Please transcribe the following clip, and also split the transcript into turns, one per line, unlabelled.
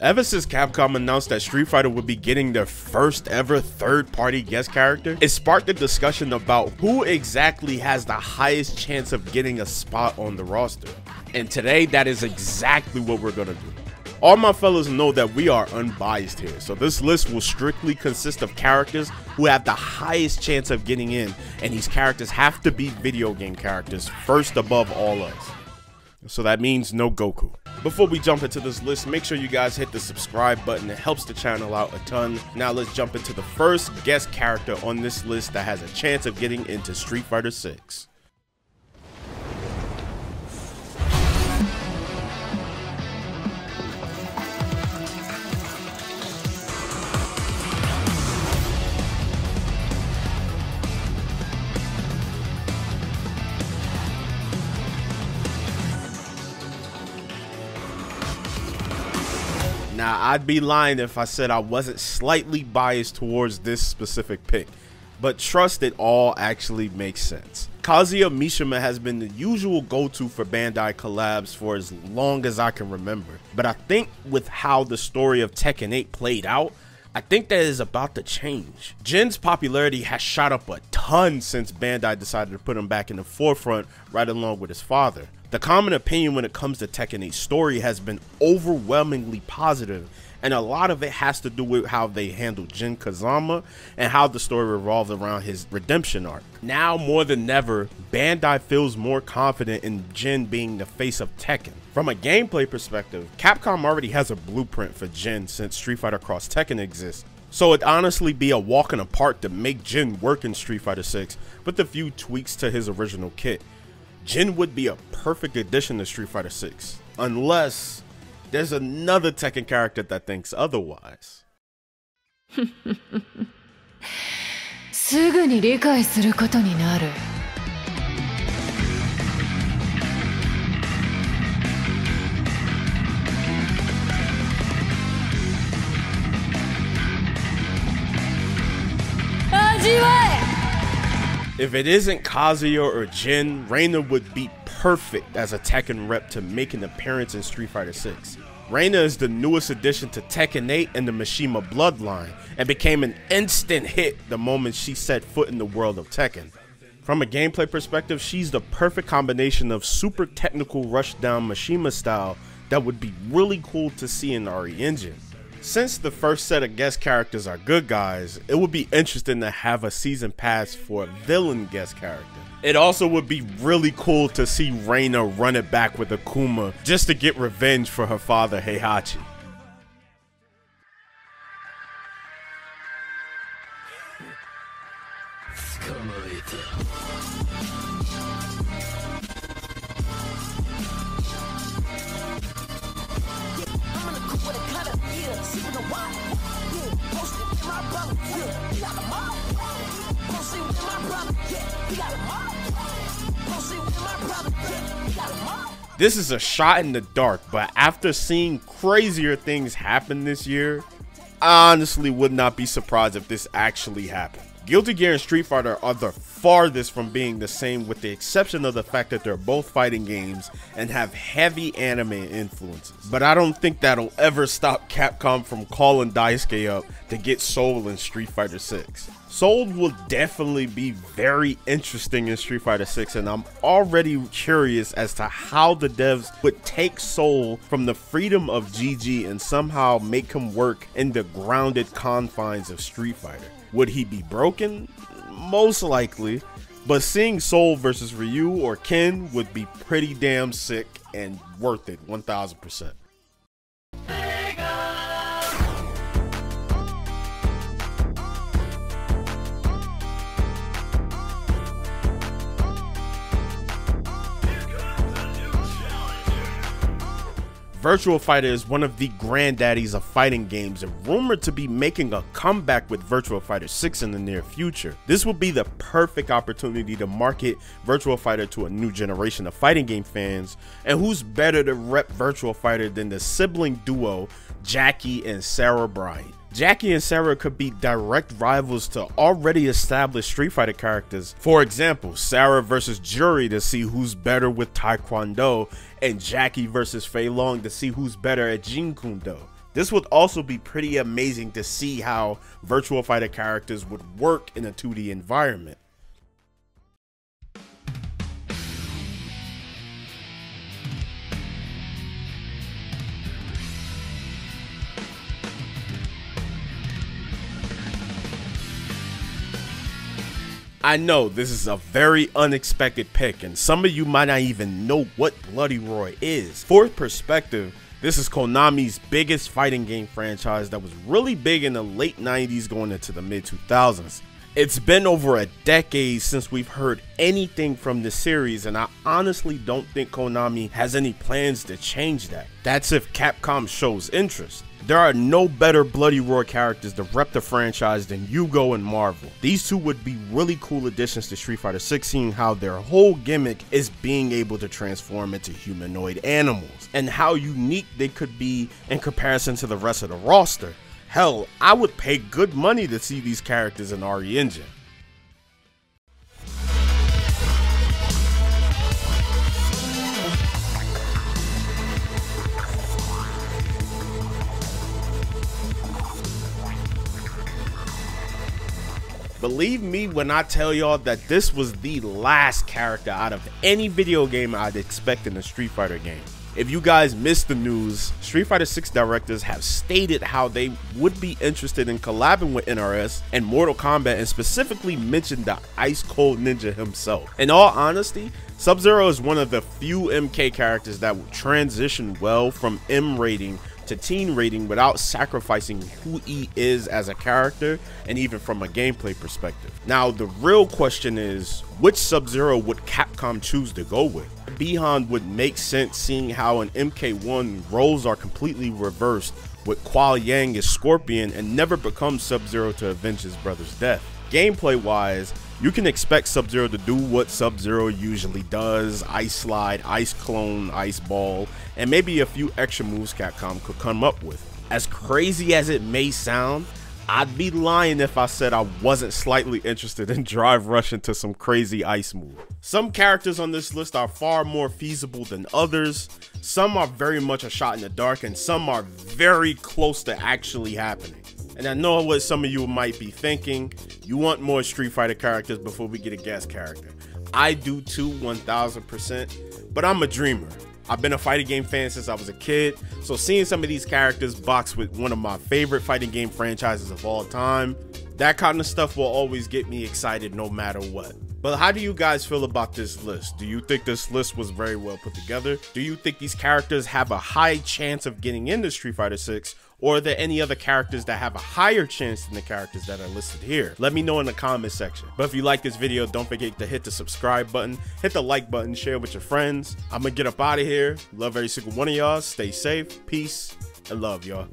Ever since Capcom announced that Street Fighter would be getting their first ever third-party guest character, it sparked a discussion about who exactly has the highest chance of getting a spot on the roster. And today, that is exactly what we're gonna do. All my fellas know that we are unbiased here, so this list will strictly consist of characters who have the highest chance of getting in, and these characters have to be video game characters first above all else. So that means no Goku. Before we jump into this list, make sure you guys hit the subscribe button. It helps the channel out a ton. Now let's jump into the first guest character on this list that has a chance of getting into Street Fighter 6. Now, I'd be lying if I said I wasn't slightly biased towards this specific pick, but trust it all actually makes sense. Kazuya Mishima has been the usual go-to for Bandai collabs for as long as I can remember, but I think with how the story of Tekken 8 played out, I think that is about to change. Jin's popularity has shot up a ton since Bandai decided to put him back in the forefront right along with his father. The common opinion when it comes to Tekken 8's story has been overwhelmingly positive, and a lot of it has to do with how they handled Jin Kazama and how the story revolved around his redemption arc. Now more than ever, Bandai feels more confident in Jin being the face of Tekken. From a gameplay perspective, Capcom already has a blueprint for Jin since Street Fighter Cross Tekken exists, so it'd honestly be a walk in the park to make Jin work in Street Fighter 6 with a few tweaks to his original kit. Jin would be a perfect addition to Street Fighter 6, unless there's another Tekken character that thinks otherwise.
すぐに理解することになる。味わえ!
If it isn't Kazuya or Jin, Raina would be perfect as a Tekken rep to make an appearance in Street Fighter 6. Raina is the newest addition to Tekken 8 and the Mishima bloodline, and became an instant hit the moment she set foot in the world of Tekken. From a gameplay perspective, she's the perfect combination of super technical rushdown Mishima style that would be really cool to see in the RE engine. Since the first set of guest characters are good guys, it would be interesting to have a season pass for a villain guest character. It also would be really cool to see Raina run it back with Akuma just to get revenge for her father Heihachi. This is a shot in the dark, but after seeing crazier things happen this year, I honestly would not be surprised if this actually happened. Guilty Gear and Street Fighter are the farthest from being the same, with the exception of the fact that they're both fighting games and have heavy anime influences. But I don't think that'll ever stop Capcom from calling Daisuke up to get Soul in Street Fighter 6. Soul will definitely be very interesting in Street Fighter 6, and I'm already curious as to how the devs would take Soul from the freedom of GG and somehow make him work in the grounded confines of Street Fighter. Would he be broken? Most likely, but seeing Soul versus Ryu or Ken would be pretty damn sick and worth it 1000%. Virtua Fighter is one of the granddaddies of fighting games and rumored to be making a comeback with Virtua Fighter 6 in the near future. This would be the perfect opportunity to market Virtua Fighter to a new generation of fighting game fans, and who's better to rep Virtua Fighter than the sibling duo Jackie and Sarah Bryant. Jackie and Sarah could be direct rivals to already established Street Fighter characters. For example, Sarah versus Juri to see who's better with Taekwondo, and Jackie versus Fei Long to see who's better at Jeet Kune Do. This would also be pretty amazing to see how Virtua Fighter characters would work in a 2D environment. I know this is a very unexpected pick, and some of you might not even know what Bloody Roar is. For perspective, this is Konami's biggest fighting game franchise that was really big in the late 90s going into the mid 2000s. It's been over a decade since we've heard anything from the series, and I honestly don't think Konami has any plans to change that. That's if Capcom shows interest. There are no better Bloody Roar characters to rep the franchise than Yugo and Marvel. These two would be really cool additions to Street Fighter 6, seeing how their whole gimmick is being able to transform into humanoid animals, and how unique they could be in comparison to the rest of the roster. Hell, I would pay good money to see these characters in RE Engine. Believe me when I tell y'all that this was the last character out of any video game I'd expect in a Street Fighter game. If you guys missed the news, Street Fighter 6 directors have stated how they would be interested in collabing with NRS and Mortal Kombat, and specifically mentioned the Ice Cold Ninja himself. In all honesty, SubZero is one of the few MK characters that will transition well from M rating to teen rating without sacrificing who he is as a character and even from a gameplay perspective. Now the real question is, which SubZero would Capcom choose to go with? Bihan would make sense, seeing how in MK1 roles are completely reversed, with Kuo Yang as Scorpion and never becomes SubZero to avenge his brother's death. Gameplay wise, you can expect SubZero to do what SubZero usually does: Ice Slide, Ice Clone, Ice Ball, and maybe a few extra moves Capcom could come up with. As crazy as it may sound, I'd be lying if I said I wasn't slightly interested in Drive Rush into some crazy ice move. Some characters on this list are far more feasible than others. Some are very much a shot in the dark, and some are very close to actually happening. And I know what some of you might be thinking: you want more Street Fighter characters before we get a guest character. I do too, 1000%, but I'm a dreamer. I've been a fighting game fan since I was a kid, so seeing some of these characters boxed with one of my favorite fighting game franchises of all time, that kind of stuff will always get me excited no matter what. But how do you guys feel about this list? Do you think this list was very well put together? Do you think these characters have a high chance of getting into Street Fighter 6? Or are there any other characters that have a higher chance than the characters that are listed here? Let me know in the comment section. But if you like this video, don't forget to hit the subscribe button, hit the like button, share with your friends. I'm gonna get up out of here. Love every single one of y'all. Stay safe, peace, and love y'all.